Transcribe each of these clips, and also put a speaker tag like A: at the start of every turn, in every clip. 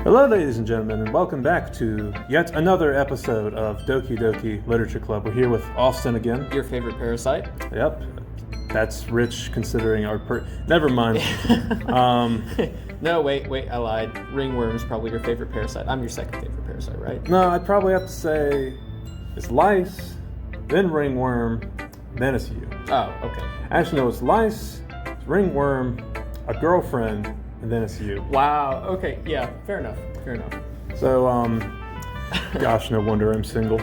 A: Hello, ladies and gentlemen, and welcome back to yet another episode of Doki Literature Club. We're here with Austin again.
B: Your favorite parasite?
A: Yep. That's rich considering our Never mind.
B: No, wait, I lied. Ringworm's probably your favorite parasite. I'm your second favorite parasite, right?
A: No, I'd probably have to say it's lice, then ringworm, then it's you.
B: Oh, okay.
A: Actually, no, it's lice, it's ringworm, a girlfriend, and then it's you.
B: Wow, okay, yeah, fair enough.
A: So, gosh, no wonder I'm single.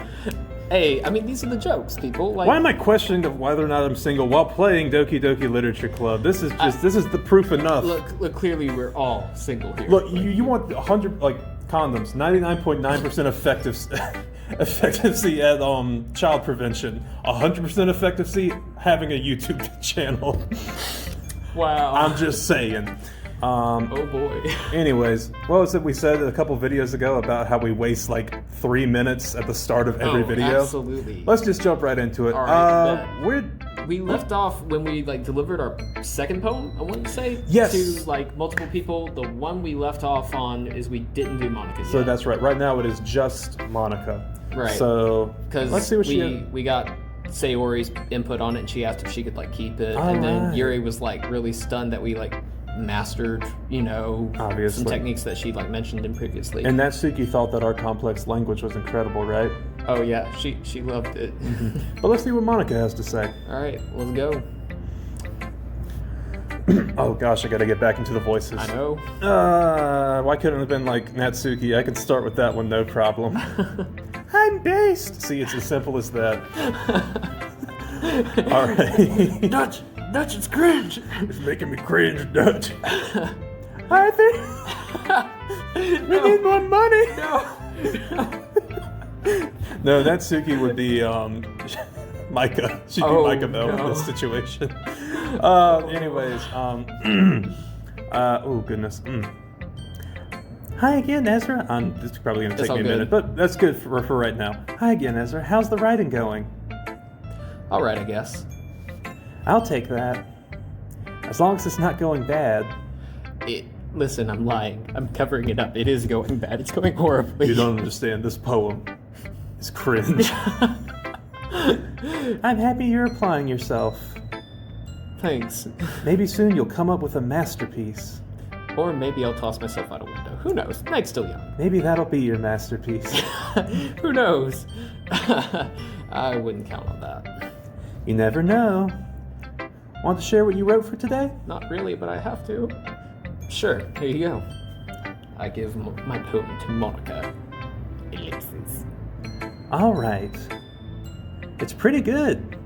B: Hey, I mean, these are the jokes, people. Like,
A: why am I questioning whether or not I'm single while playing Doki Literature Club? This is the proof enough.
B: Look, clearly we're all single here.
A: Look, you want 100 condoms, 99.9% effectiveness at child prevention, 100% effectiveness having a YouTube channel.
B: Wow.
A: I'm just saying.
B: Oh boy.
A: Anyways, what was it we said a couple videos ago about how we waste 3 minutes at the start of every video?
B: Absolutely.
A: Let's just jump right into it.
B: All right,
A: we
B: left off when we delivered our second poem, I want to say.
A: Yes.
B: To multiple people. The one we left off on is we didn't do Monika yet.
A: So that's right. Right now it is just Monika.
B: Right.
A: So let's see what
B: we got Sayori's input on it, and she asked if she could keep it,
A: all
B: and then
A: right.
B: Yuri was really stunned that we mastered,
A: obviously
B: some techniques that she mentioned in previously.
A: And Natsuki thought that our complex language was incredible, right?
B: Oh yeah, she loved it.
A: But let's see what Monika has to say.
B: All right, let's go.
A: Oh gosh, I gotta get back into the voices.
B: I know.
A: Why couldn't it have been Natsuki? I could start with that one, no problem. I'm based. See, it's as simple as that. All right.
B: Dutch, it's cringe.
A: It's making me cringe, Dutch. Arthur, we need more money. No, Natsuki would be Micah. She'd be Micah Bell in this situation. Anyways, oh goodness. Hi again, Ezra. This is probably going to take me a minute, but that's good for right now. Hi again, Ezra. How's the writing going?
B: All right, I guess.
A: I'll take that. As long as it's not going bad.
B: Listen, I'm lying. I'm covering it up. It is going bad. It's going horribly.
A: You don't understand. This poem is cringe. I'm happy you're applying yourself.
B: Thanks.
A: Maybe soon you'll come up with a masterpiece.
B: Or maybe I'll toss myself out a window. Who knows? Meg's still young.
A: Maybe that'll be your masterpiece.
B: Who knows? I wouldn't count on that.
A: You never know. Want to share what you wrote for today?
B: Not really, but I have to. Sure, here you go. I give my poem to Monika. Ellipses.
A: All right. It's pretty good.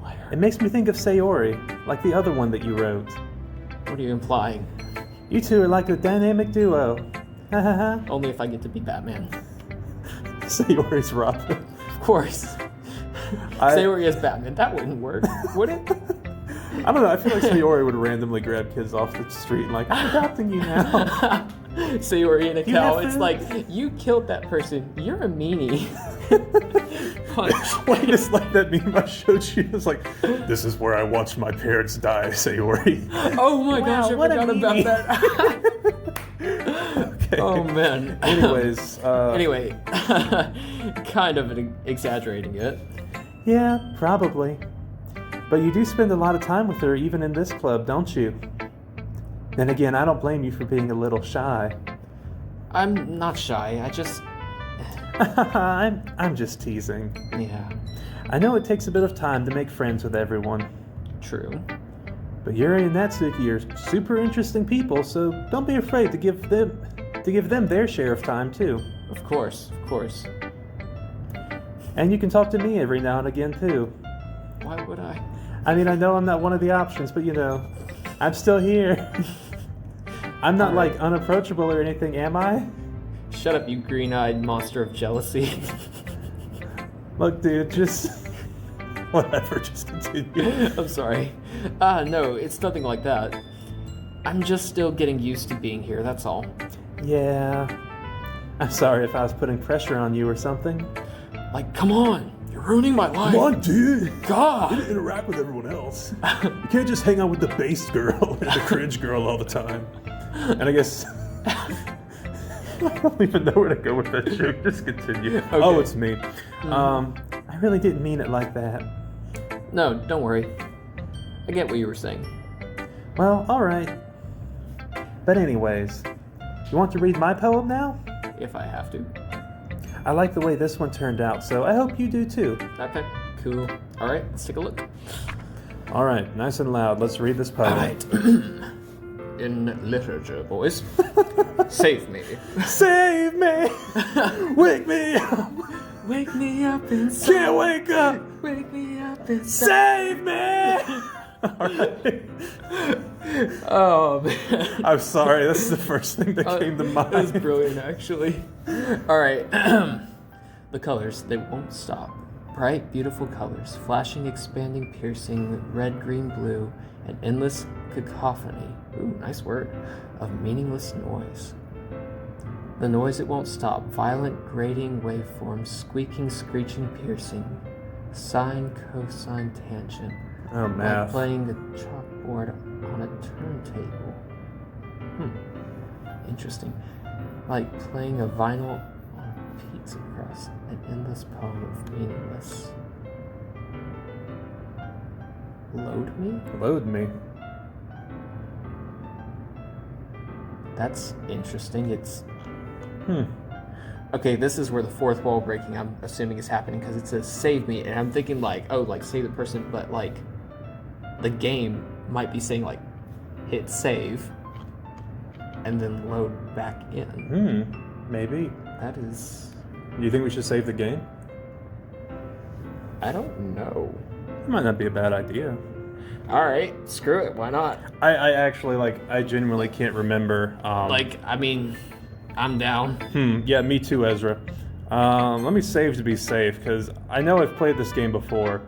B: Liar.
A: It makes me think of Sayori, like the other one that you wrote.
B: What are you implying?
A: You two are like a dynamic duo. Ha ha ha.
B: Only if I get to be Batman.
A: Sayori's Robin.
B: Of course. Sayori as Batman. That wouldn't work, would it?
A: I don't know. I feel like Sayori would randomly grab kids off the street and I'm adopting you now.
B: Sayori in a cow. It's you killed that person. You're a meanie. Punch.
A: Wait, it's like that meme I showed you. It's this is where I watched my parents die, Sayori.
B: Oh my gosh, I forgot about that.
A: Okay.
B: Oh man.
A: Anyways.
B: Anyway, kind of exaggerating it.
A: Yeah, probably. But you do spend a lot of time with her, even in this club, don't you? Then again, I don't blame you for being a little shy.
B: I'm not shy. I just...
A: I'm just teasing.
B: Yeah.
A: I know it takes a bit of time to make friends with everyone.
B: True.
A: But Yuri and Natsuki are super interesting people, so don't be afraid to give them their share of time too.
B: Of course.
A: And you can talk to me every now and again too.
B: Why would I?
A: I mean, I know I'm not one of the options, but I'm still here. I'm not unapproachable or anything, am I?
B: Shut up, you green-eyed monster of jealousy.
A: Look, dude, just... Whatever, just continue.
B: I'm sorry. No, it's nothing like that. I'm just still getting used to being here, that's all.
A: Yeah. I'm sorry if I was putting pressure on you or something.
B: Come on! You're ruining my life!
A: Come on, dude!
B: God!
A: You need to interact with everyone else. You can't just hang out with the base girl and the cringe girl all the time. And I guess... I don't even know where to go with that joke. Just continue.
B: Okay.
A: Oh, it's me.
B: Mm-hmm.
A: I really didn't mean it like that.
B: No, don't worry. I get what you were saying.
A: Well, alright. But anyways, you want to read my poem now?
B: If I have to.
A: I like the way this one turned out, so I hope you do too.
B: Okay, cool. Alright, let's take a look.
A: Alright, nice and loud. Let's read this poem.
B: Alright. In literature, boys. Save me.
A: Save me! Wake me up!
B: Wake me up inside.
A: Can't wake up!
B: Wake me up inside.
A: Save me! Alright.
B: Oh, man.
A: I'm sorry, that's the first thing that came to mind.
B: That was brilliant, actually. Alright. The colors, they won't stop. Bright, beautiful colors, flashing, expanding, piercing, red, green, blue, an endless cacophony, ooh, nice word, of meaningless noise. The noise, it won't stop. Violent, grating waveforms, squeaking, screeching, piercing, sine, cosine, tangent.
A: Oh, math.
B: Like playing the chalkboard on a turntable. Interesting. Like playing a vinyl on a pizza crust. An endless poem of meaningless. Load me?
A: Load me.
B: That's interesting. It's... Okay, this is where the fourth wall breaking, I'm assuming, is happening, because it says save me, and I'm thinking like, oh, like save the person, but like the game might be saying like hit save and then load back in.
A: Maybe.
B: That is...
A: Do you think we should save the game?
B: I don't know.
A: It might not be a bad idea.
B: Alright, screw it, why not?
A: I actually, I genuinely can't remember.
B: I mean, I'm down.
A: Yeah, me too, Ezra. Let me save to be safe, because I know I've played this game before,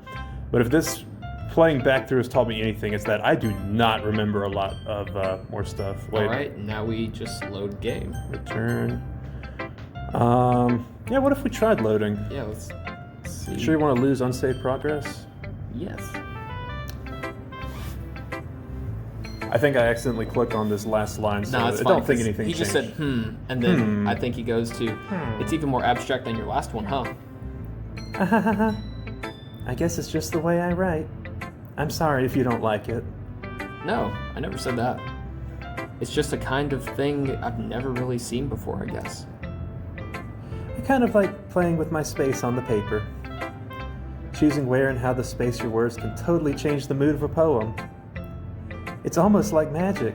A: but if this playing back through has taught me anything, it's that I do not remember a lot of more stuff. Wait.
B: Alright, now we just load game.
A: Return. Yeah, what if we tried loading?
B: Yeah, let's see.
A: Sure you want to lose unsaved progress?
B: Yes.
A: I think I accidentally clicked on this last line, so
B: No, it's
A: I
B: fine,
A: don't think
B: 'cause
A: anything
B: he
A: changed.
B: just said, and then I think he goes to, it's even more abstract than your last one, huh?
A: I guess it's just the way I write. I'm sorry if you don't like it.
B: No, I never said that. It's just a kind of thing I've never really seen before, I guess.
A: I kind of like playing with my space on the paper. Choosing where and how to space your words can totally change the mood of a poem. It's almost like magic.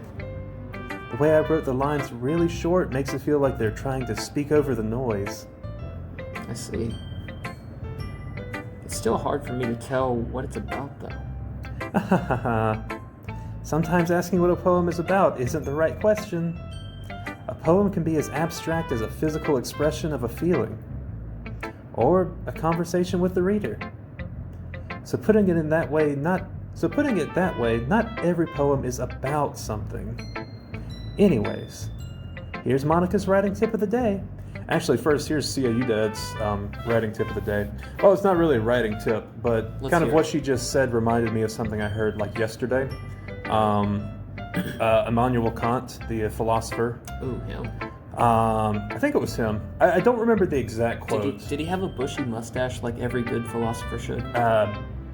A: The way I wrote the lines really short makes it feel like they're trying to speak over the noise.
B: I see. It's still hard for me to tell what it's about, though.
A: Sometimes asking what a poem is about isn't the right question. A poem can be as abstract as a physical expression of a feeling, or a conversation with the reader. So putting it that way, not every poem is about something. Anyways, here's Monica's writing tip of the day. Actually, first, here's CAU Dad's writing tip of the day. Well, it's not really a writing tip, but kind of what she just said reminded me of something I heard like yesterday. Immanuel Kant, the philosopher.
B: Ooh, him.
A: I think it was him. I don't remember the exact quote.
B: Did he have a bushy mustache like every good philosopher should?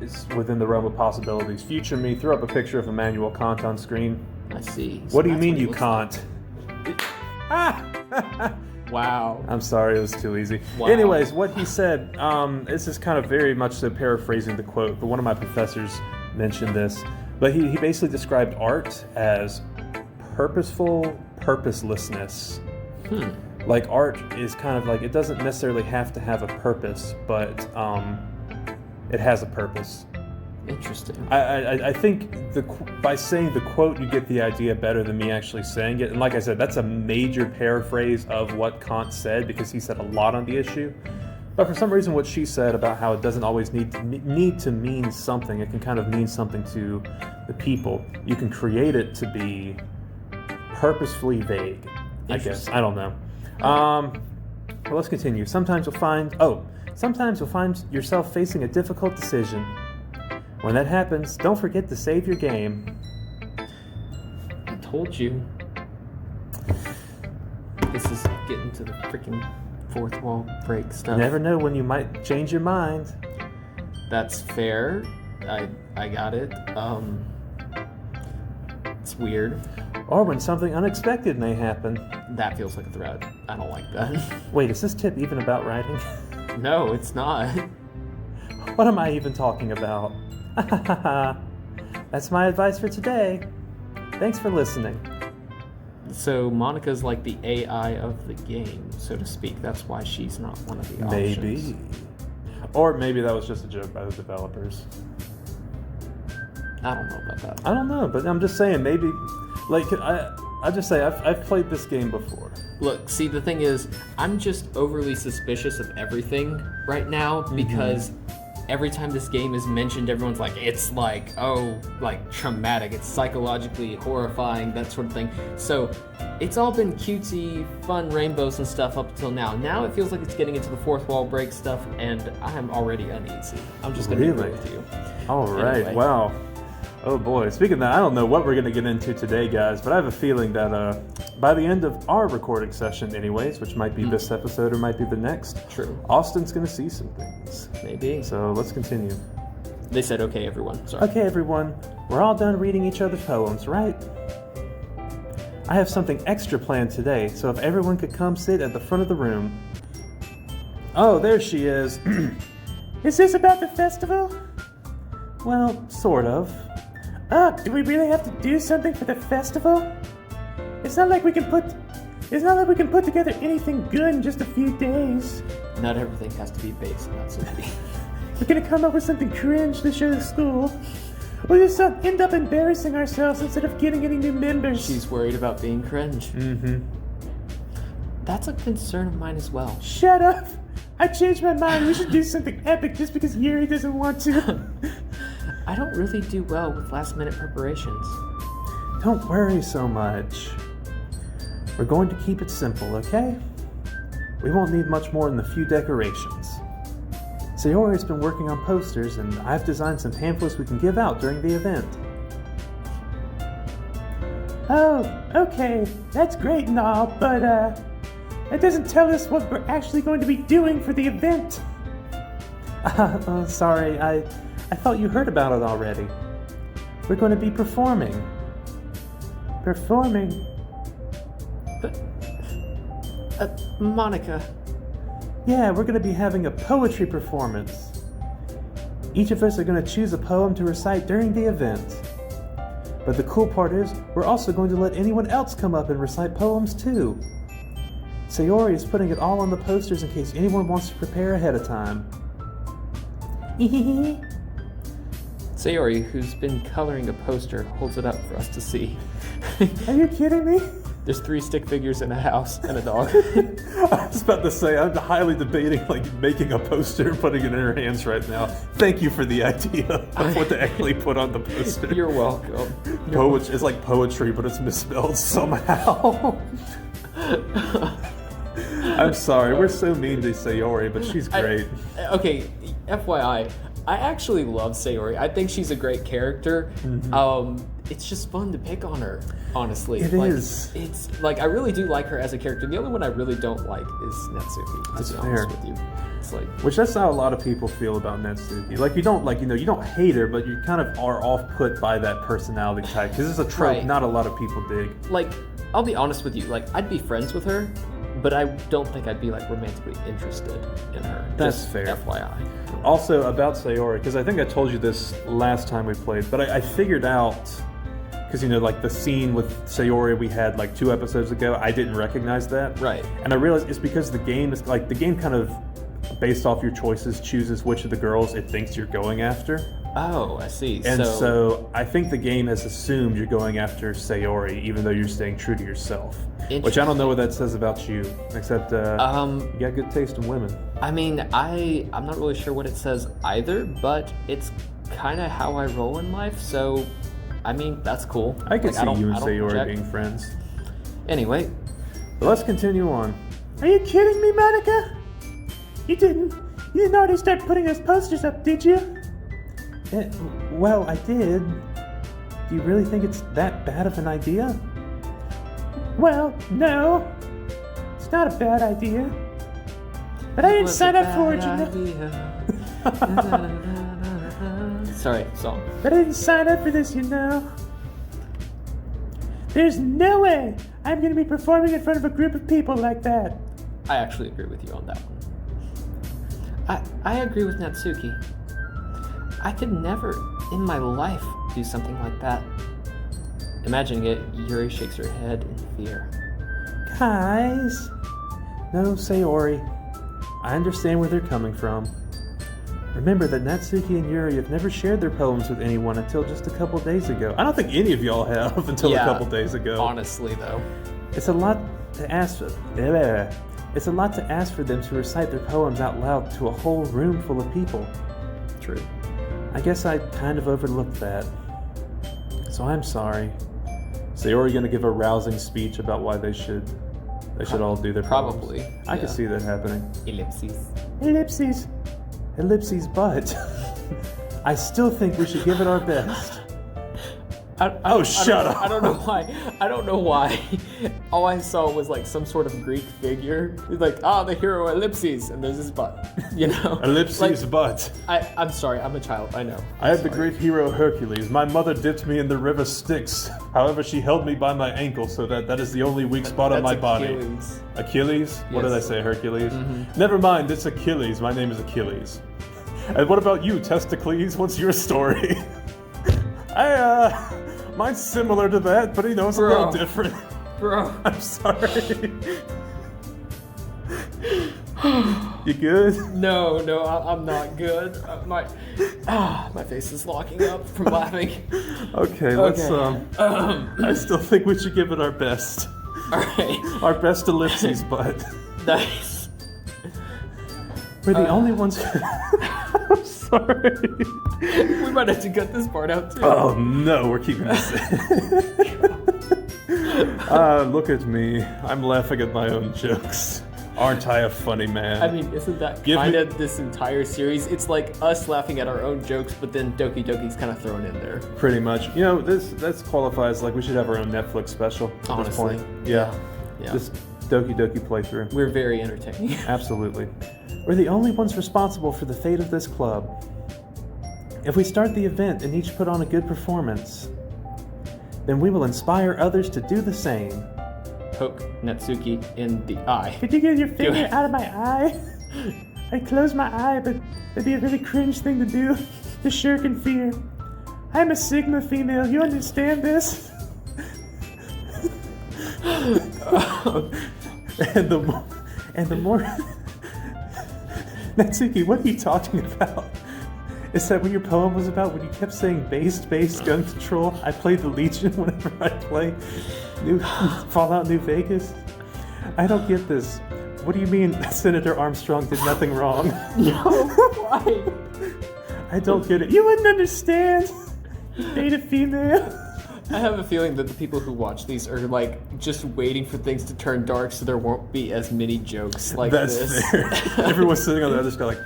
A: It's within the realm of possibilities. Future me, throw up a picture of Immanuel Kant on screen.
B: I see. So
A: What do you
B: that's
A: mean
B: he
A: you
B: looks
A: can't?
B: like. Wow.
A: I'm sorry, it was too easy.
B: Wow.
A: Anyways, what he said, this is kind of very much so paraphrasing the quote, but one of my professors mentioned this. But he basically described art as purposeful purposelessness. Like art is kind of like, it doesn't necessarily have to have a purpose, but it has a purpose.
B: Interesting.
A: I think by saying the quote, you get the idea better than me actually saying it. And like I said, that's a major paraphrase of what Kant said, because he said a lot on the issue. But for some reason, what she said about how it doesn't always need to mean something, it can kind of mean something to the people. You can create it to be purposefully vague, I guess. I don't know. Well, let's continue. Sometimes you'll find yourself facing a difficult decision. When that happens, don't forget to save your game.
B: I told you. this is getting to the freaking fourth wall break stuff.
A: You never know when you might change your mind.
B: That's fair. I got it. It's weird.
A: Or when something unexpected may happen.
B: That feels like a threat. I don't like that.
A: Wait, is this tip even about writing?
B: No, it's not.
A: What am I even talking about? That's my advice for today. Thanks for listening.
B: So Monica's like the AI of the game, so to speak. That's why she's not one of the options.
A: Maybe. Or maybe that was just a joke by the developers.
B: I don't know about that.
A: I don't know, but I'm just saying, maybe, like, I just say, I've played this game before.
B: Look, see, the thing is, I'm just overly suspicious of everything right now because every time this game is mentioned, everyone's like, it's like, oh, like traumatic, it's psychologically horrifying, that sort of thing. So it's all been cutesy, fun rainbows and stuff up until now. Now it feels like it's getting into the fourth wall break stuff, and I'm already uneasy. I'm just going to agree with you.
A: All right,
B: Anyway.
A: wow. Oh boy, speaking of that, I don't know what we're going to get into today, guys, but I have a feeling that by the end of our recording session anyways, which might be this episode or might be the next,
B: True.
A: Austin's going to see some things.
B: Maybe.
A: So let's continue.
B: They said, okay, everyone. Sorry.
A: Okay, everyone, we're all done reading each other's poems, right? I have something extra planned today, so if everyone could come sit at the front of the room. Oh, there she is. Is this about the festival? Well, sort of. Do we really have to do something for the festival? It's not like we can put together anything good in just a few days.
B: Not everything has to be based on that something.
A: We're gonna come up with something cringe to show the school. We'll just end up embarrassing ourselves instead of getting any new members.
B: She's worried about being cringe.
A: Mm-hmm.
B: That's a concern of mine as well.
A: Shut up! I changed my mind. We should do something epic just because Yuri doesn't want to.
B: I don't really do well with last-minute preparations.
A: Don't worry so much. We're going to keep it simple, okay? We won't need much more than a few decorations. Sayori's been working on posters, and I've designed some pamphlets we can give out during the event. Oh, okay. That's great and all, but, that doesn't tell us what we're actually going to be doing for the event. Sorry, I thought you heard about it already. We're going to be performing. Performing?
B: Monika.
A: Yeah, we're going to be having a poetry performance. Each of us are going to choose a poem to recite during the event. But the cool part is, we're also going to let anyone else come up and recite poems too. Sayori is putting it all on the posters in case anyone wants to prepare ahead of time.
B: Sayori, who's been coloring a poster, holds it up for us to see.
A: Are you kidding me?
B: There's 3 stick figures in a house and a dog.
A: I was about to say, I'm highly debating like making a poster and putting it in her hands right now. Thank you for the idea of what to actually put on the poster.
B: You're welcome.
A: It's like poetry, but it's misspelled somehow. I'm sorry, we're so mean to Sayori, but she's great.
B: Okay, FYI, I actually love Sayori. I think she's a great character. It's just fun to pick on her, honestly.
A: It is.
B: It's like, I really do like her as a character. The only one I really don't like is Natsuki, to be honest with you. It's like,
A: which that's how a lot of people feel about Natsuki. Like, you don't hate her, but you kind of are off-put by that personality type. Because it's a trope not a lot of people dig.
B: Like, I'll be honest with you, like, I'd be friends with her, but I don't think I'd be, like, romantically interested in her.
A: That's
B: Just
A: fair.
B: FYI.
A: Also, about Sayori, because I think I told you this last time we played, but I figured out, because, like, the scene with Sayori we had, like, 2 episodes ago, I didn't recognize that.
B: Right.
A: And I realized it's because the game is, like, the game kind of, based off your choices, chooses which of the girls it thinks you're going after.
B: Oh, I see.
A: And so I think the game has assumed you're going after Sayori, even though you're staying true to yourself. Which I don't know what that says about you, except you got good taste in women.
B: I mean, I'm not really sure what it says either, but it's kind of how I roll in life, so, I mean, that's cool.
A: I could see you and Sayori
B: project.
A: being friends.
B: Anyway.
A: But let's continue on. Are you kidding me, Monika? You didn't already start putting those posters up, did you? Well, I did. Do you really think it's that bad of an idea? Well, no. not a bad idea. But I didn't sign up for it,
B: Sorry, song.
A: But I didn't sign up for this, There's no way I'm going to be performing in front of a group of people like that.
B: I actually agree with you on that one. I agree with Natsuki. I could never in my life do something like that. Imagining it, Yuri shakes her head in fear.
A: Guys. No, Sayori. I understand where they're coming from. Remember that Natsuki and Yuri have never shared their poems with anyone until just a couple days ago. I don't think any of y'all have until a couple days ago.
B: Honestly, though.
A: It's a lot to ask for. It's a lot to ask for them to recite their poems out loud to a whole room full of people.
B: True.
A: I guess I kind of overlooked that. So I'm sorry. Sayori gonna give a rousing speech about why they should all do their poems.
B: Probably.
A: I could see that happening.
B: Ellipses.
A: Ellipses, but I still think we should give it our best. Shut up.
B: I don't know why. All I saw was like some sort of Greek figure. It's like, the hero ellipses, and there's this butt.
A: Ellipses, but.
B: I'm sorry, I'm a child, I know.
A: I have the great hero Hercules. My mother dipped me in the river Styx. However, she held me by my ankle, so that is the only weak spot on my body. Achilles? What did I say, Hercules? Mm-hmm. Never mind, it's Achilles. My name is Achilles. And what about you, Testicles? What's your story? Mine's similar to that, but it's a little different.
B: Bro.
A: I'm sorry. You good?
B: No, I'm not good. My face is locking up from laughing.
A: Okay, let's I still think we should give it our best.
B: Alright.
A: Our best ellipses, but
B: Nice.
A: We're the only ones. I'm sorry.
B: We might have to cut this part out too.
A: Oh no, we're keeping this in. Look at me. I'm laughing at my own jokes. Aren't I a funny man?
B: I mean, isn't that kind of this entire series? It's like us laughing at our own jokes, but then Doki Doki's kind of thrown in there.
A: Pretty much. This qualifies like we should have our own Netflix special at
B: Honestly.
A: this point. Yeah. Just Doki Doki playthrough.
B: We're very entertaining.
A: Absolutely. We're the only ones responsible for the fate of this club. If we start the event and each put on a good performance, then we will inspire others to do the same.
B: Poke Natsuki in the eye.
A: Could you get your finger out of my eye? I close my eye, but it'd be a really cringe thing to do. To shirk in fear. I'm a Sigma female, you understand this? and the more Natsuki, what are you talking about? Is that what your poem was about when you kept saying base, gun control? I play the Legion whenever I play Fallout New Vegas? I don't get this. What do you mean Senator Armstrong did nothing wrong?
B: No, why?
A: I don't get it. You wouldn't understand. You beta female.
B: I have a feeling that the people who watch these are like just waiting for things to turn dark so there won't be as many jokes like this.
A: That's fair. Everyone's sitting on the other side like,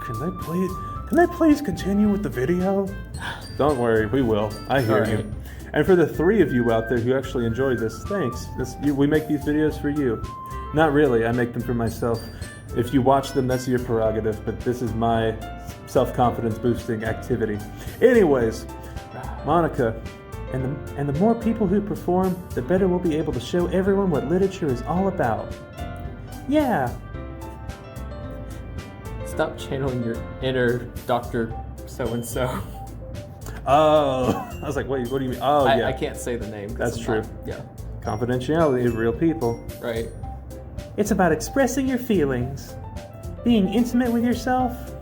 A: can they play it? Can I please continue with the video? Don't worry, we will. I hear you. And for the 3 of you out there who actually enjoyed this, thanks. We make these videos for you. Not really, I make them for myself. If you watch them, that's your prerogative, but this is my self-confidence boosting activity. Anyways, Monika, and the more people who perform, the better we'll be able to show everyone what literature is all about. Yeah.
B: Stop channeling your inner Dr. So-and-so.
A: Oh, I was like, wait, what do you mean? Oh, yeah.
B: I can't say the name.
A: That's true.
B: Yeah.
A: Confidentiality of real people.
B: Right.
A: It's about expressing your feelings, being intimate with yourself,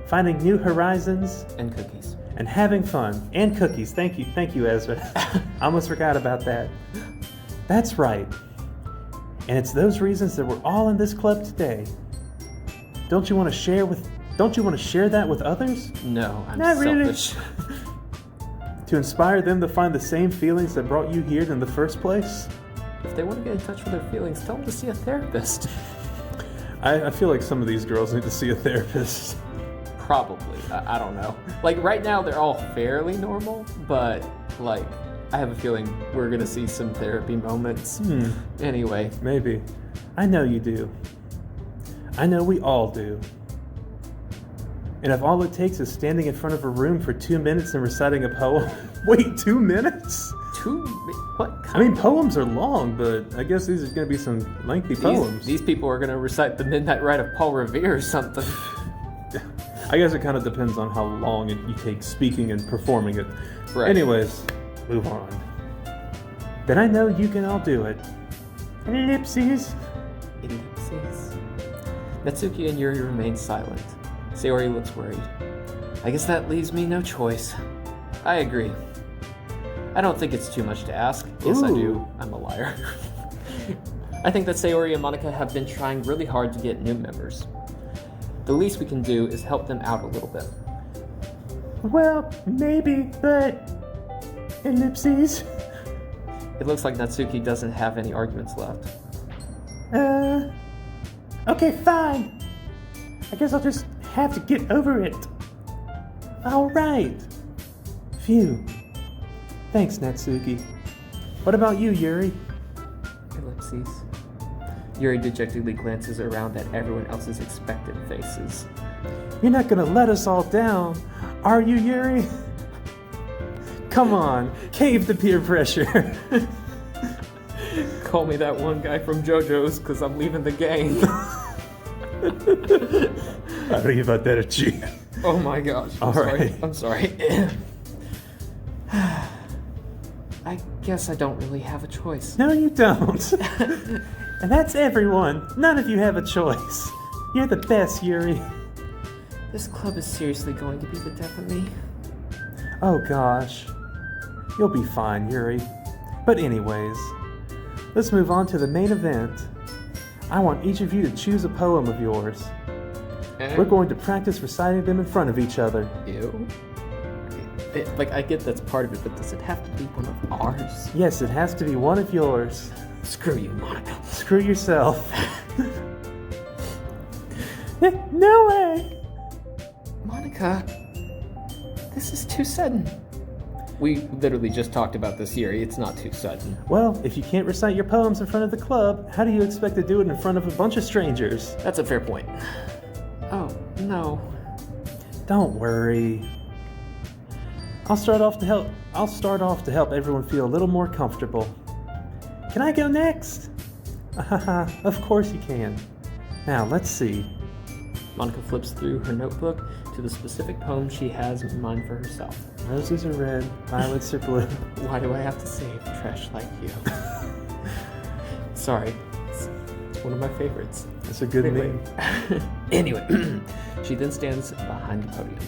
A: finding new horizons.
B: And cookies.
A: And having fun. And cookies. Thank you, Ezra. I almost forgot about that. That's right. And it's those reasons that we're all in this club today. Don't you want to share that with others?
B: No, I'm
A: Not
B: selfish.
A: Really. To inspire them to find the same feelings that brought you here in the first place?
B: If they want to get in touch with their feelings, tell them to see a therapist.
A: I feel like some of these girls need to see a therapist.
B: Probably. I don't know. Like, right now, they're all fairly normal, but, like, I have a feeling we're gonna see some therapy moments. Anyway.
A: Maybe. I know you do. I know we all do. And if all it takes is standing in front of a room for 2 minutes and reciting a poem... Wait, 2 minutes?
B: What
A: I mean, poems are long, but I guess these are going to be some lengthy poems.
B: These people are going to recite the Midnight Rite of Paul Revere or something.
A: I guess it kind of depends on how long you take speaking and performing it.
B: Right.
A: Anyways, move on. Then I know you can all do it. Ellipses.
B: Ellipses. Natsuki and Yuri remain silent. Sayori looks worried. I guess that leaves me no choice. I agree. I don't think it's too much to ask. Yes, I do. I'm a liar. I think that Sayori and Monika have been trying really hard to get new members. The least we can do is help them out a little bit.
A: Well, maybe, but... Ellipses.
B: It looks like Natsuki doesn't have any arguments left.
A: Okay, fine. I guess I'll just have to get over it. All right. Phew. Thanks, Natsuki. What about you, Yuri?
B: Ellipses. Yuri dejectedly glances around at everyone else's expectant faces.
A: You're not gonna let us all down, are you, Yuri? Come on, cave to peer pressure.
B: Call me that one guy from JoJo's, because I'm leaving the gang.
A: Arrivederci.
B: Oh my gosh. I'm sorry. I guess I don't really have a choice.
A: No, you don't. And that's everyone. None of you have a choice. You're the best, Yuri.
B: This club is seriously going to be the death of me.
A: Oh gosh. You'll be fine, Yuri. But anyways, let's move on to the main event. I want each of you to choose a poem of yours. We're going to practice reciting them in front of each other.
B: Ew. I get that's part of it, but does it have to be one of ours?
A: Yes, it has to be one of yours.
B: Screw you, Monika.
A: Screw yourself. No way!
B: Monika, this is too sudden. We literally just talked about this here. It's not too sudden.
A: Well, if you can't recite your poems in front of the club, how do you expect to do it in front of a bunch of strangers?
B: That's a fair point. Oh, no.
A: Don't worry. I'll start off to help everyone feel a little more comfortable. Can I go next? Of course you can. Now, let's see.
B: Monika flips through her notebook to the specific poem she has in mind for herself.
A: Roses are red, violets are blue.
B: Why do I have to save trash like you? Sorry, it's one of my favorites.
A: It's a good meme.
B: Anyway, she then stands behind the podium.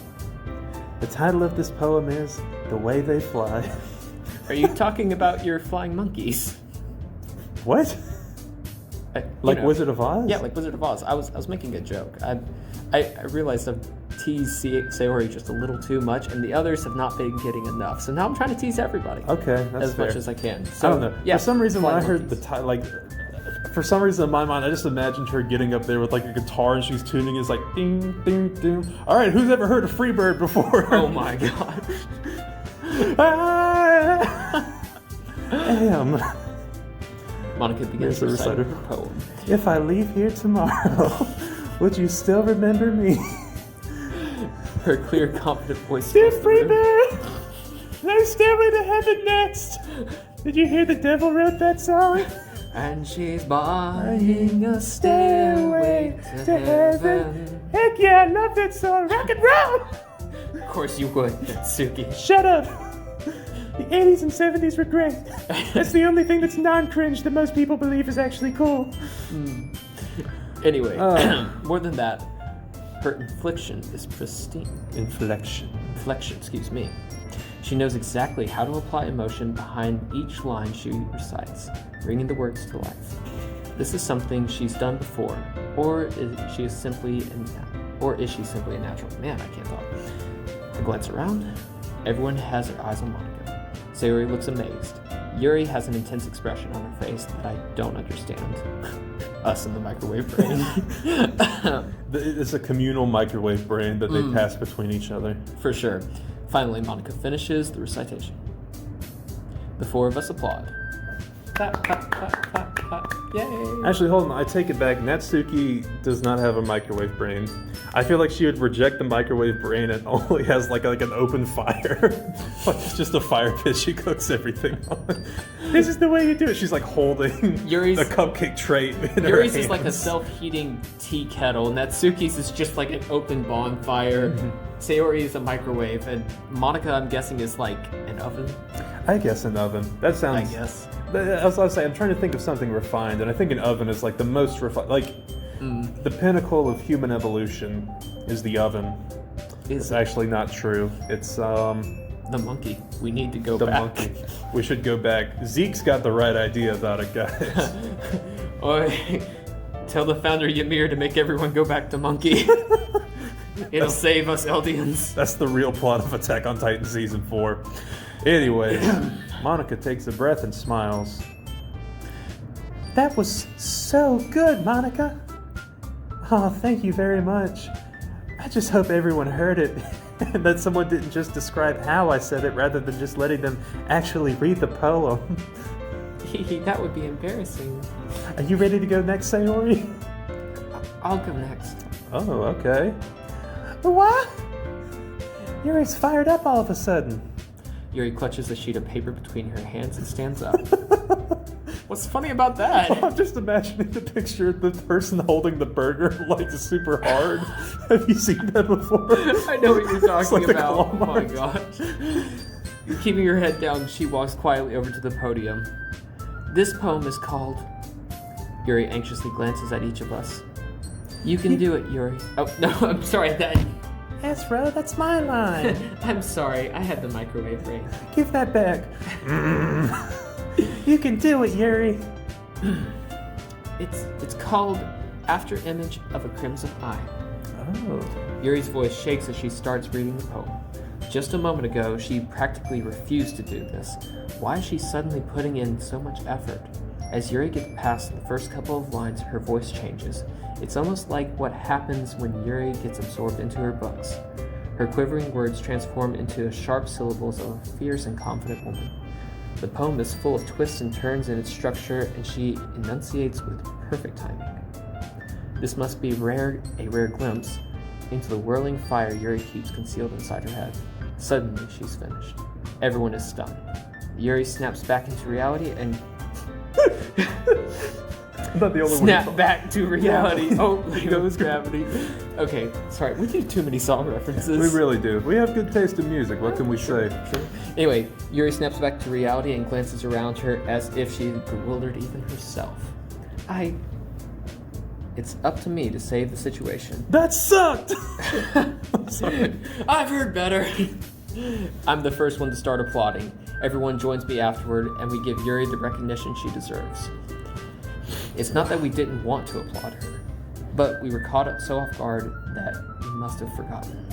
A: The title of this poem is The Way They Fly.
B: Are you talking about your flying monkeys?
A: What? Like Wizard of Oz?
B: Yeah, like Wizard of Oz. I was making a joke. I realized I've teased Sayori just a little too much, and the others have not been getting enough. So now I'm trying to tease everybody.
A: Okay, that's
B: as
A: fair.
B: much as I can. So,
A: I don't know.
B: Yeah,
A: for some reason, when I heard
B: monkeys.
A: the title, for some reason in my mind, I just imagined her getting up there with like a guitar and she's tuning. It's like ding, ding, ding. All right, who's ever heard of Freebird before?
B: Oh my god.
A: Damn.
B: Monika begins to recite her poem.
A: If I leave here tomorrow, would you still remember me?
B: Her clear, confident voice.
A: Dear Freebird, no stairway to heaven next. Did you hear the devil wrote that song?
B: And she's buying a stairway to heaven.
A: Heck yeah, I love that song. Rock and roll!
B: Of course you would, Natsuki.
A: Shut up. The 80s and 70s were great. That's the only thing that's non-cringe that most people believe is actually cool.
B: Anyway, more than that, her inflection is pristine. Inflection, excuse me. She knows exactly how to apply emotion behind each line she recites, bringing the words to life. This is something she's done before, or is she simply a natural? Man, I can't talk. I glance around. Everyone has their eyes on Monika. Sayori looks amazed. Yuri has an intense expression on her face that I don't understand. Us in the microwave brain.
A: It's a communal microwave brain that they pass between each other.
B: For sure. Finally, Monika finishes the recitation. The four of us applaud. Clap, clap, clap, clap, clap. Yay!
A: Actually, hold on. I take it back. Natsuki does not have a microwave brain. I feel like she would reject the microwave brain and only has like an open fire. Like it's just a fire pit she cooks everything on. This is the way you do it. She's like holding
B: Yuri's
A: a cupcake tray in her
B: Yuri's
A: hands.
B: is like a self-heating tea kettle. Natsuki's is just like an open bonfire. Sayori is a microwave, and Monika, I'm guessing, is like an oven.
A: I guess an oven. That sounds.
B: I guess.
A: I was saying, I'm trying to think of something refined, and I think an oven is like the most refined. Like the pinnacle of human evolution is the oven. It's actually not true. It's
B: the monkey. We need to go
A: the
B: back.
A: monkey. We should go back. Zeke's got the right idea about it, guys.
B: Oi, tell the founder Ymir to make everyone go back to monkey. It'll save us Eldians.
A: That's the real plot of Attack on Titan Season 4. Anyway, Monika takes a breath and smiles. That was so good, Monika. Oh, thank you very much. I just hope everyone heard it and that someone didn't just describe how I said it rather than just letting them actually read the poem.
B: That would be embarrassing.
A: Are you ready to go next, Sayori?
B: I'll go next.
A: Oh, okay. What? Yuri's fired up all of a sudden.
B: Yuri clutches a sheet of paper between her hands and stands up. What's funny about that?
A: I'm just imagining the picture of the person holding the burger like super hard. Have you seen that before?
B: I know what you're talking
A: like the
B: about.
A: claw
B: Oh my
A: marks.
B: gosh. Keeping her head down, she walks quietly over to the podium. This poem is called... Yuri anxiously glances at each of us. You can do it, Yuri. Oh, no, I'm sorry, that...
A: Ezra, that's my line.
B: I'm sorry, I had the microwave brain.
A: Give that back. You can do it, Yuri.
B: It's called After Image of a Crimson Eye.
A: Oh.
B: Yuri's voice shakes as she starts reading the poem. Just a moment ago, she practically refused to do this. Why is she suddenly putting in so much effort? As Yuri gets past the first couple of lines, her voice changes. It's almost like what happens when Yuri gets absorbed into her books. Her quivering words transform into sharp syllables of a fierce and confident woman. The poem is full of twists and turns in its structure, and she enunciates with perfect timing. This must be a rare glimpse into the whirling fire Yuri keeps concealed inside her head. Suddenly, she's finished. Everyone is stunned. Yuri snaps back into reality and
A: I'm not the only
B: snap
A: one.
B: back to reality. Oh, there goes gravity. Okay, sorry, we do too many song references.
A: We really do. We have good taste in music. What can we say?
B: Sure. Anyway, Yuri snaps back to reality and glances around her as if she bewildered even herself. It's up to me to save the situation.
A: That sucked! I'm sorry.
B: I've heard better. I'm the first one to start applauding. Everyone joins me afterward, and we give Yuri the recognition she deserves. It's not that we didn't want to applaud her, but we were caught up so off guard that we must have forgotten.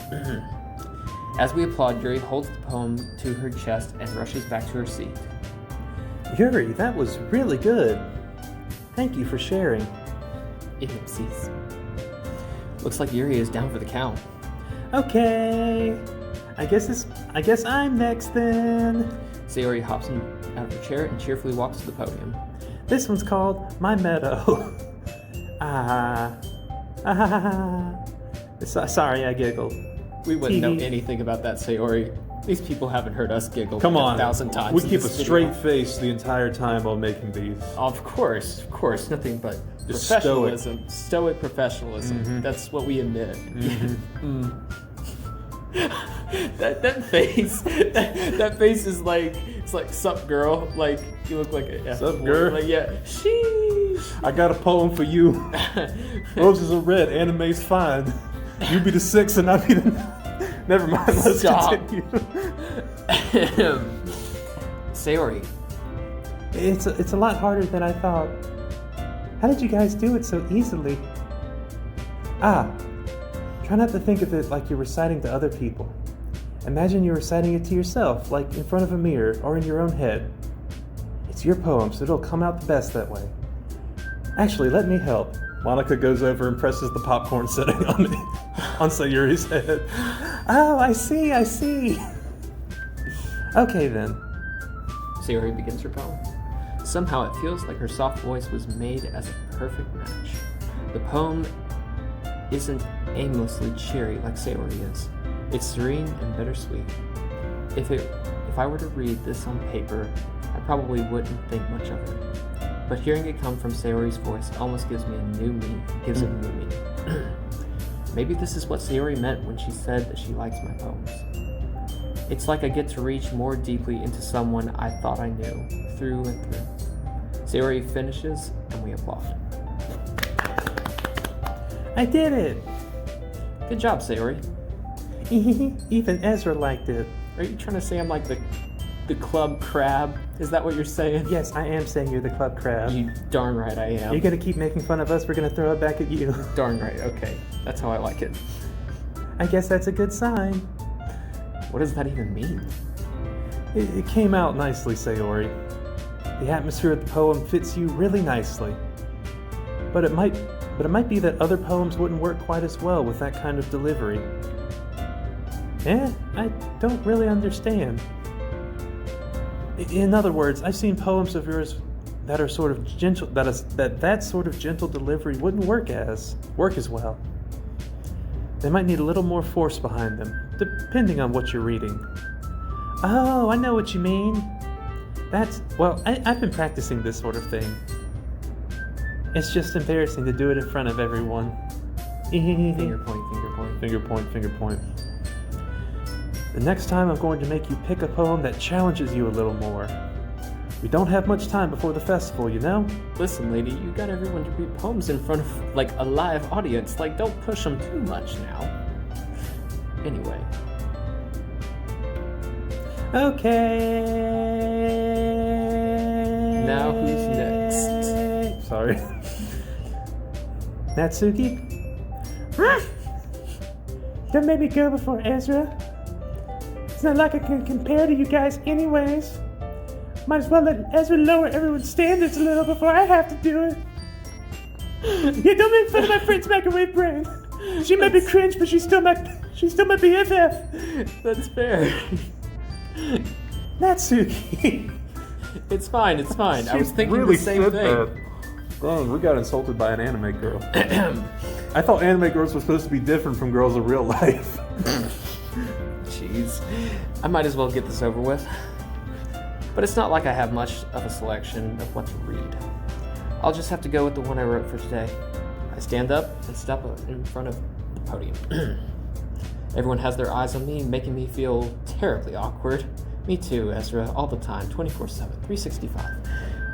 B: As we applaud, Yuri holds the poem to her chest and rushes back to her seat.
A: Yuri, that was really good. Thank you for sharing.
B: Ellipses. Looks like Yuri is down for the count.
A: Okay. I guess I'm next then.
B: Sayori hops out of her chair and cheerfully walks to the podium.
A: This one's called My Meadow. Sorry, I giggled.
B: We wouldn't know anything about that, Sayori. These people haven't heard us giggle
A: Come on.
B: 1,000 times.
A: We
B: in
A: keep a
B: this
A: straight
B: video.
A: face the entire time while making these.
B: Of course, nothing but
A: Just
B: professionalism. Stoic professionalism.
A: Mhm.
B: That's what we admit.
A: Mhm.
B: that face, that face is like, it's like, sup girl, like, you look like a F
A: Sup,
B: boy.
A: girl?
B: Like, yeah, sheesh.
A: I got a poem for you. Roses are red, anime's fine. You be the 6 and I be the... Never mind, let's
B: Stop.
A: continue.
B: Sayori,
A: It's a lot harder than I thought. How did you guys do it so easily? Try not to think of it like you're reciting to other people. Imagine you're reciting it to yourself, like in front of a mirror or in your own head. It's your poem, so it'll come out the best that way. Actually, let me help. Monika goes over and presses the popcorn setting on Sayuri's head. Oh, I see. Okay then.
B: Sayori begins her poem. Somehow it feels like her soft voice was made as a perfect match. The poem isn't aimlessly cheery like Sayori is. It's serene and bittersweet. If I were to read this on paper, I probably wouldn't think much of it. But hearing it come from Sayori's voice almost gives me a new meaning. Gives it a new meaning. Maybe this is what Sayori meant when she said that she likes my poems. It's like I get to reach more deeply into someone I thought I knew, through and through. Sayori finishes, and we applaud.
A: I did it!
B: Good job, Sayori.
A: Even Ezra liked it.
B: Are you trying to say I'm like the club crab? Is that what you're saying?
A: Yes, I am saying you're the club crab.
B: You darn right I am.
A: You're gonna keep making fun of us, we're gonna throw it back at you.
B: Darn right, okay. That's how I like it.
A: I guess that's a good sign.
B: What does that even mean?
A: It came out nicely, Sayori. The atmosphere of the poem fits you really nicely. But it might be that other poems wouldn't work quite as well with that kind of delivery. I don't really understand. In other words, I've seen poems of yours that are sort of gentle, that sort of gentle delivery wouldn't work as well. They might need a little more force behind them, depending on what you're reading. Oh, I know what you mean. I've been practicing this sort of thing. It's just embarrassing to do it in front of everyone.
B: Finger point, finger point.
A: Finger point, finger point. The next time I'm going to make you pick a poem that challenges you a little more. We don't have much time before the festival, you know?
B: Listen, lady, you got everyone to read poems in front of, like, a live audience. Like, don't push them too much now. Anyway.
A: Okay.
B: Now who's next?
A: Sorry. Natsuki? Don't make me go before Ezra. It's not like I can compare to you guys anyways. Might as well let Ezra lower everyone's standards a little before I have to do it. Yeah, don't make fun of my friend's microwave brain. She might be cringe, but she's still my BFF.
B: That's fair.
A: Natsuki.
B: It's fine, it's fine. I was thinking
A: really
B: the same
A: said
B: thing.
A: that. Dang, we got insulted by an anime girl. I thought anime girls were supposed to be different from girls in real life.
B: Jeez. I might as well get this over with. But it's not like I have much of a selection of what to read. I'll just have to go with the one I wrote for today. I stand up and step in front of the podium. Everyone has their eyes on me, making me feel terribly awkward. Me too, Ezra, all the time, 24/7, 365.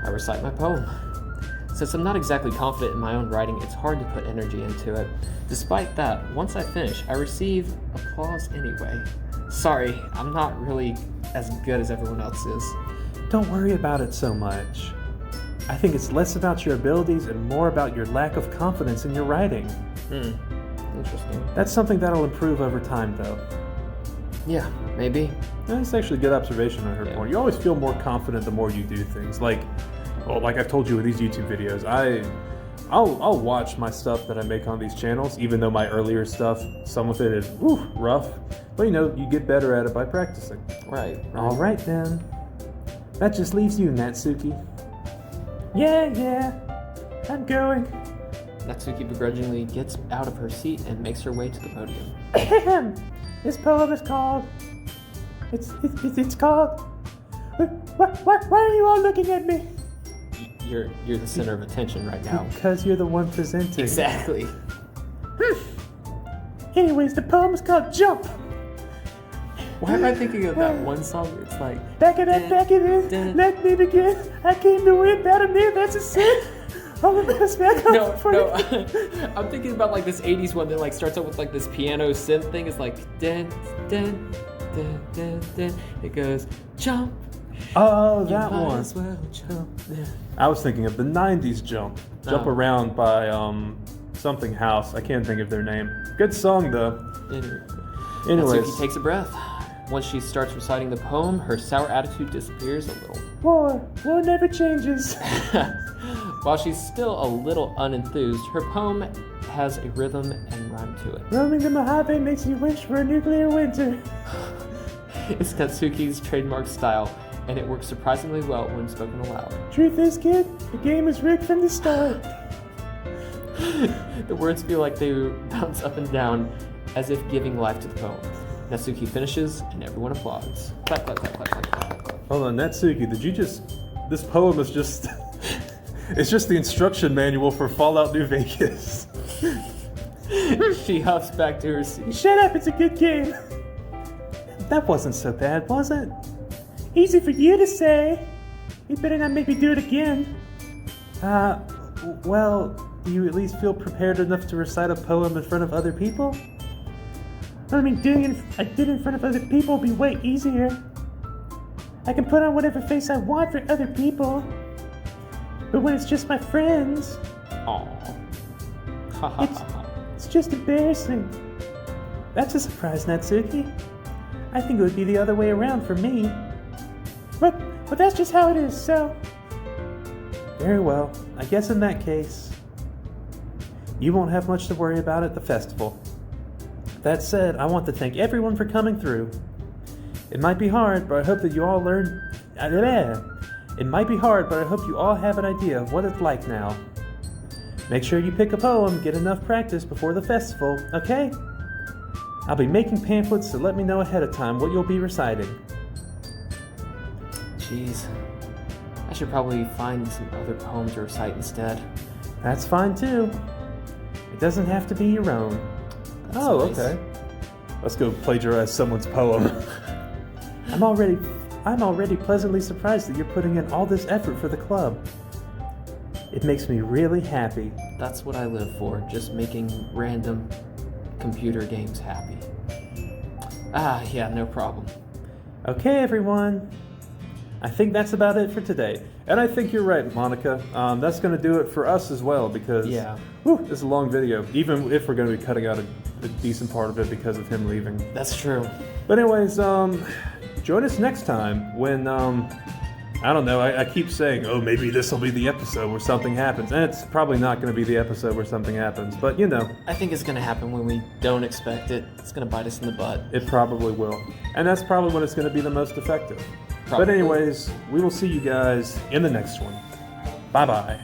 B: I recite my poem. Since I'm not exactly confident in my own writing, it's hard to put energy into it. Despite that, once I finish, I receive applause anyway. Sorry, I'm not really as good as everyone else is.
A: Don't worry about it so much. I think it's less about your abilities and more about your lack of confidence in your writing.
B: Interesting.
A: That's something that'll improve over time, though.
B: Yeah, maybe.
A: That's actually a good observation on her point. You always feel more confident the more you do things. Like I've told you with these YouTube videos, I'll watch my stuff that I make on these channels, even though my earlier stuff, some of it is rough. But you get better at it by practicing.
B: Right.
A: All right then. That just leaves you, Natsuki. Yeah, I'm going.
B: Natsuki begrudgingly gets out of her seat and makes her way to the podium.
A: This poem is called... It's called... Why are you all looking at me?
B: You're the center of attention right now.
A: Because you're the one presenting.
B: Exactly.
A: Anyways, the poem is called Jump.
B: Why am I thinking of that one song? It's like...
A: Back it up, back it in, let me begin. I came to win, battle me, that's a sin. All the best back
B: No. I'm thinking about like this 80s one that like starts out with like this piano synth thing. It's like... Dun, dun, dun, dun, dun. It goes, jump.
A: Oh, that
B: you might
A: one.
B: As well jump. Yeah.
A: I was thinking of the 90s Jump. Jump Around by something House. I can't think of their name. Good song though. Anyways.
B: Natsuki takes a breath. Once she starts reciting the poem, her sour attitude disappears a little.
A: War never changes.
B: While she's still a little unenthused, her poem has a rhythm and rhyme to it.
A: Roaming the Mojave makes you wish for a nuclear winter.
B: It's Natsuki's trademark style. and it works surprisingly well when spoken aloud.
A: Truth is, kid, the game is rigged from the start.
B: The words feel like they bounce up and down as if giving life to the poem. Natsuki finishes, and everyone applauds. Clap, clap, clap, clap, clap, clap, clap.
A: Hold on, Natsuki, did you just... This poem is just... It's just the instruction manual for Fallout New Vegas.
B: She hops back to her seat.
A: Shut up, it's a good game. That wasn't so bad, was it? Easy for you to say. You better not make me do it again. Well, do you at least feel prepared enough to recite a poem in front of other people? I mean, doing it in front of other people would be way easier. I can put on whatever face I want for other people. But when it's just my friends,
B: Aww. Ha ha ha ha.
A: it's just embarrassing. That's a surprise, Natsuki. I think it would be the other way around for me. But that's just how it is, so... Very well. I guess in that case, you won't have much to worry about at the festival. That said, I want to thank everyone for coming through. It might be hard, but I hope that you all learn... It might be hard, but I hope you all have an idea of what it's like now. Make sure you pick a poem, get enough practice before the festival, okay? I'll be making pamphlets, so let me know ahead of time what you'll be reciting.
B: Jeez. I should probably find some other poem to recite instead.
A: That's fine too. It doesn't have to be your own.
B: That's nice.
A: Okay. Let's go plagiarize someone's poem. I'm already pleasantly surprised that you're putting in all this effort for the club. It makes me really happy.
B: That's what I live for, just making random computer games happy. Yeah, no problem.
A: Okay, everyone. I think that's about it for today. And I think you're right, Monika. That's going to do it for us as well, because this is a long video, even if we're going to be cutting out a decent part of it because of him leaving.
B: That's true.
A: But anyways, join us next time when, I don't know, I keep saying, oh, maybe this will be the episode where something happens. And it's probably not going to be the episode where something happens, but you know.
B: I think it's going to happen when we don't expect it. It's going to bite us in the butt.
A: It probably will. And that's probably when it's going to be the most effective.
B: Probably.
A: But anyways, we will see you guys in the next one. Bye-bye.